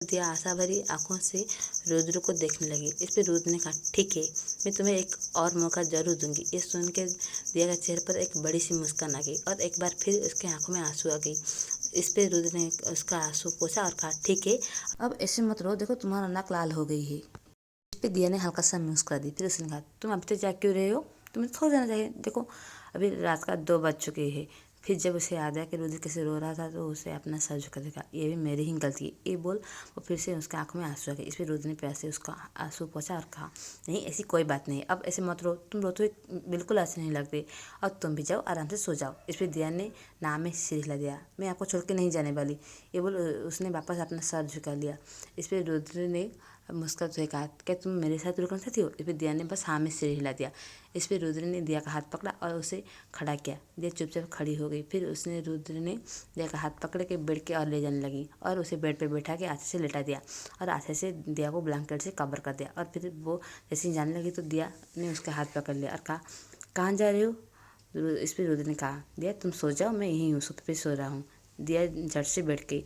दिया आशा भरी आंखों से रुद्र को देखने लगी। इस पे रुद्र ने कहा, ठीक है, मैं तुम्हें एक और मौका जरूर दूंगी। ये सुन के दिया के चेहरे पर एक बड़ी सी मुस्कान आ गई और एक बार फिर उसके आंखों में आंसू आ गई। इस पे रुद्र ने उसका आंसू पोंछा और कहा, ठीक है, अब ऐसे मत रो, देखो तुम्हारा नाक लाल हो गई है। इस पे दिया ने हल्का सा मुस्कुरा दी। फिर उसने कहा, तुम अभी तक जाग क्यों रहे हो, तुम्हें सो जाना चाहिए, देखो अभी रात का 2 बज चुके हैं। फिर जब उसे याद आया कि रुद्र कैसे रो रहा था तो उसे अपना सर झुका देखा, ये भी मेरी ही गलती है, ये बोल वो फिर से उसके आंखों में आंसू आ गए। इस पर रुद्र ने प्यार से उसका आंसू पोंछा और कहा, नहीं ऐसी कोई बात नहीं, अब ऐसे मत रो, तुम रोते हुए बिल्कुल अच्छे नहीं लगते, अब तुम भी जाओ आराम से सो जाओ। इस पर दिया ने नाम में सिर हिला दिया, मैं आपको छोड़ के नहीं जाने वाली, ये बोल उसने वापस अपना सर झुका लिया। इस पर रुद्र ने मुस्कुराते हुए कहा, क्या तुम मेरे साथ रुकना चाहती हो। इस पर दिया ने बस हाँ में सिर हिला दिया। इस पर रुद्र ने दिया का हाथ पकड़ा और उसे खड़ा किया। दिया चुपचाप खड़ी हो गई। फिर उसने रुद्र ने दिया का हाथ पकड़ के बेड के और ले जाने लगी और उसे बेड पर बैठा के अच्छे से लेटा दिया और अच्छे से दिया को ब्लैंकेट से कवर कर दिया। और फिर वो जैसे ही जाने लगी तो दिया ने उसका हाथ पकड़ लिया और कहा, कहाँ जा रहे हो। इस पर रुद्र ने कहा, दिया तुम सो जाओ, मैं यहीं हूँ, सोफे पे सो रहा हूँ। दिया झट से बैठ गई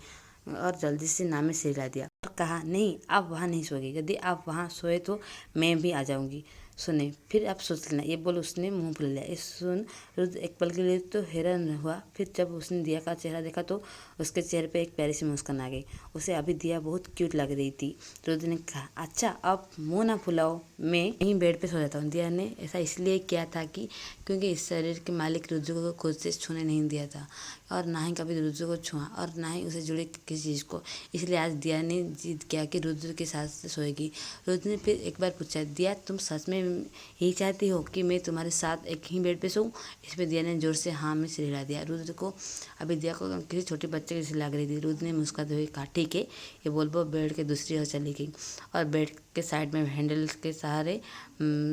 और जल्दी से नाम में सिर हिला दिया और कहा, नहीं आप वहाँ नहीं सोएगी, यदि आप वहाँ सोए तो मैं भी आ जाऊँगी, सुने फिर आप सोच लेना, ये बोल उसने मुंह फुला लिया। इस सुन रुद्र एक पल के लिए तो हैरान हुआ। फिर जब उसने दिया का चेहरा देखा तो उसके चेहरे पे एक प्यारी सी मुस्कान आ गई। उसे अभी दिया बहुत क्यूट लग रही थी। रुद्र ने कहा, अच्छा अब मुंह ना फुलाओ, मैं यहीं बेड पे सो जाता हूँ। दिया ने ऐसा इसलिए किया था कि क्योंकि इस शरीर के मालिक रुद्र को खुद से छूने नहीं दिया था और ना ही कभी रुद्र को छुआ और ना ही उसे जुड़े किसी चीज़ को, इसलिए आज दिया ने जिद किया कि रुद्र के साथ सोएगी। रुद्र ने फिर एक बार पूछा, दिया तुम सच में यही चाहती हो कि मैं तुम्हारे साथ एक ही बेड पे सोऊं। इस पर दिया ने जोर से हाँ में सिर हिला दिया। रुद्र को अभी दिया को किसी छोटे बच्चे की सी लग रही थी। रुद्र ने मुस्कुराते हुए कहा, ठीक है, ये बोल वो बेड के दूसरी ओर चली गई और बेड के साइड में हैंडल के सहारे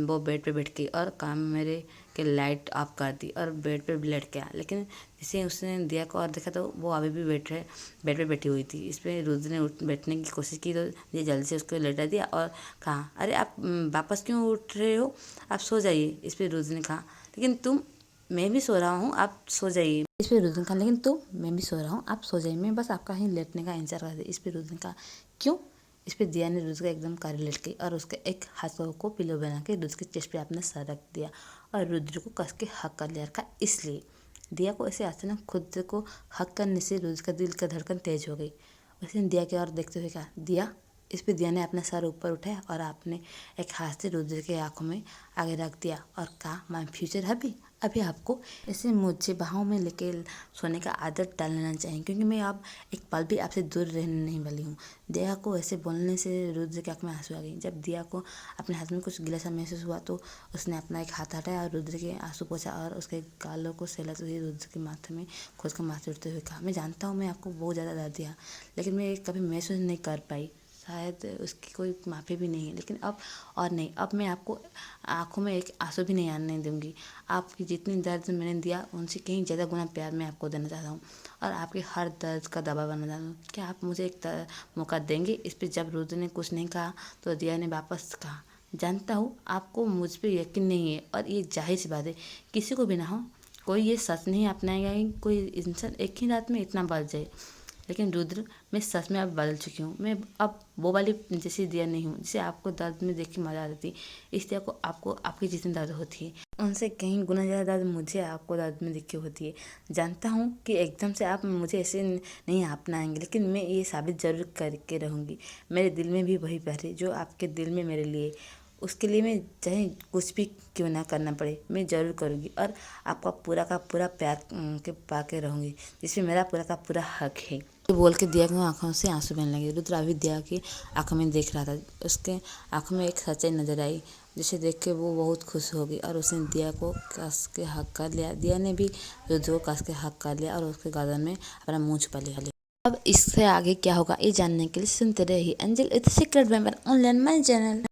वो बेड पे बैठ गई और कैमरे के लाइट ऑफ कर दी और बेड पे लेट गया। लेकिन जैसे उसने दिया को और देखा तो वो अभी भी बेड पे बैठी हुई थी। इस पर रुद्र ने उठ बैठने की कोशिश की तो दिया जल्दी से उसको लेटा दिया और कहा, अरे आप वापस क्यों उठ रहे हो, आप सो जाइए। इस पर रुद्र ने कहा, लेकिन तुम मैं भी सो रहा हूँ, आप सो जाइए। इस पर रुद्र ने कहा, लेकिन तुम मैं भी सो रहा हूँ, आप सो जाइए, मैं बस आपका ही लेटने का इंतजार कर रही। इस पर रुद्र ने कहा, क्यों। इस पर दिया ने रुद्र का एकदम कार्य लेट गई और उसके एक हाथ को पिलो बना के रुद्र के चेस्ट पे अपना सर रख दिया और रुद्र को कस के हक कर लिया रखा। इसलिए दिया को ऐसे अचानक खुद को हक करने से रुद्र का दिल का धड़कन तेज हो गई। उसने दिया की ओर देखते हुए कहा, दिया। इस पर दिया ने अपना सर ऊपर उठाया और आपने एक हाथ से रुद्र के आंखों में आगे रख दिया और कहा, माय फ्यूचर हबी, अभी आपको ऐसे मुझे बाहों में लेके सोने का आदत डाल लेना चाहिए, क्योंकि मैं अब एक पल भी आपसे दूर रहने नहीं वाली हूँ। दिया को ऐसे बोलने से रुद्र की आँख में आंसू आ गई। जब दिया को अपने हाथ में कुछ गिला सा महसूस हुआ तो उसने अपना एक हाथ हटाया और रुद्र के आंसू पोंछा और उसके गालों को सहलाते हुए रुद्र के माथे में खुद का माथे उठते हुए कहा, मैं जानता हूँ मैं आपको बहुत ज़्यादा दर्द दिया, लेकिन मैं कभी महसूस नहीं कर पाई, शायद उसकी कोई माफ़ी भी नहीं है, लेकिन अब और नहीं, अब मैं आपको आंखों में एक आंसू भी नहीं आने दूंगी। आपकी जितनी दर्द मैंने दिया उनसे कहीं ज़्यादा गुना प्यार मैं आपको देना चाहता हूँ और आपके हर दर्द का दवा बनना चाहता हूँ। क्या आप मुझे एक मौका देंगे। इस पर जब रुद्र ने कुछ नहीं कहा तो दिया ने वापस कहा, जानता हूँ आपको मुझ पर यकीन नहीं है और ये जाहिर सी बात है, किसी को भी ना हो, कोई ये सच नहीं अपनाएगा कि कोई इंसान एक ही रात में इतना बदल जाए, लेकिन रुद्र मैं सच में अब बदल चुकी हूँ। मैं अब वो वाली जैसी दिया नहीं हूँ जिसे आपको दर्द में देख के मजा आती थी। इस दिया को आपको आपकी जितनी दर्द होती है उनसे कहीं गुना ज़्यादा दर्द मुझे आपको दर्द में देख के होती है। जानता हूँ कि एकदम से आप मुझे ऐसे नहीं अपनाएंगे, लेकिन मैं ये साबित जरूर करके रहूँगी, मेरे दिल में भी वही प्यार है जो आपके दिल में मेरे लिए, उसके लिए मैं चाहे कुछ भी क्यों ना करना पड़े मैं ज़रूर करूँगी और आपका पूरा का पूरा प्यार के पाके रहूँगी, जिसमें मेरा पूरा का पूरा हक है। ये बोल के दिया की आंखों से आंसू बहने लगे। रुद्र अभी दिया की आंखों में देख रहा था। उसके आंखों में एक सच्चाई नजर आई जिसे देख के वो बहुत खुश हो गई और उसने दिया को कस के हक कर लिया। दिया ने भी रुद्र को कस के हक कर लिया और उसके गर्दन में अपना मुँह छुपा लिया। अब इससे आगे क्या होगा ये जानने के लिए सुनते रहिए angel it's secret member online my channel.